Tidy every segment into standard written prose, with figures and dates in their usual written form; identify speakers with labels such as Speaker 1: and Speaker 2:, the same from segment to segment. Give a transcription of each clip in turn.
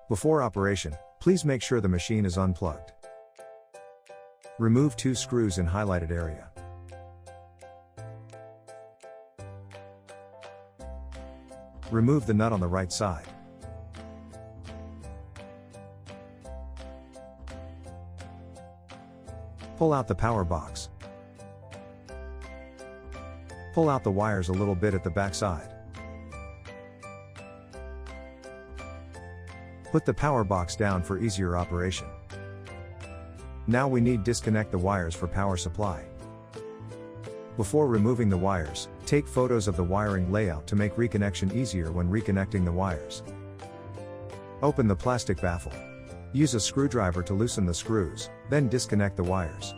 Speaker 1: Before operation, please make sure the machine is unplugged. Remove 2 screws in highlighted area. Remove the nut on the right side. Pull out the power box. Pull out the wires a little bit at the back side. Put the power box down for easier operation. Now we need disconnect the wires for power supply. Before removing the wires, take photos of the wiring layout to make reconnection easier when reconnecting the wires. Open the plastic baffle. Use a screwdriver to loosen the screws, then disconnect the wires.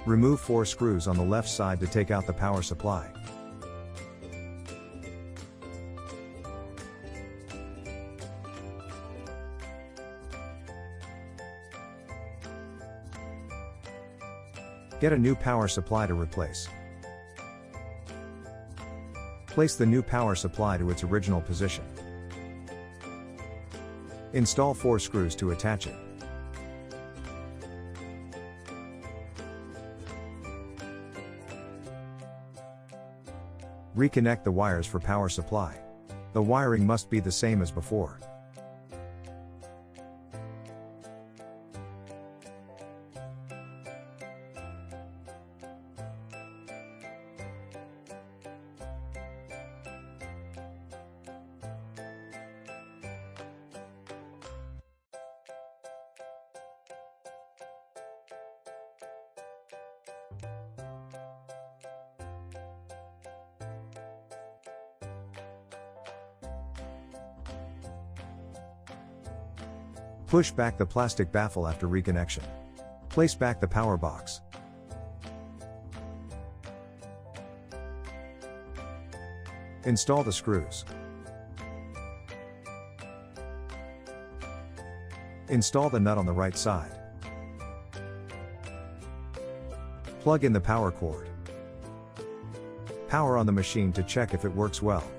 Speaker 1: Remove 4 screws on the left side to take out the power supply. Get a new power supply to replace. Place the new power supply to its original position. Install 4 screws to attach it. Reconnect the wires for power supply. The wiring must be the same as before. Push back the plastic baffle after reconnection. Place back the power box. Install the screws. Install the nut on the right side. Plug in the power cord. Power on the machine to check if it works well.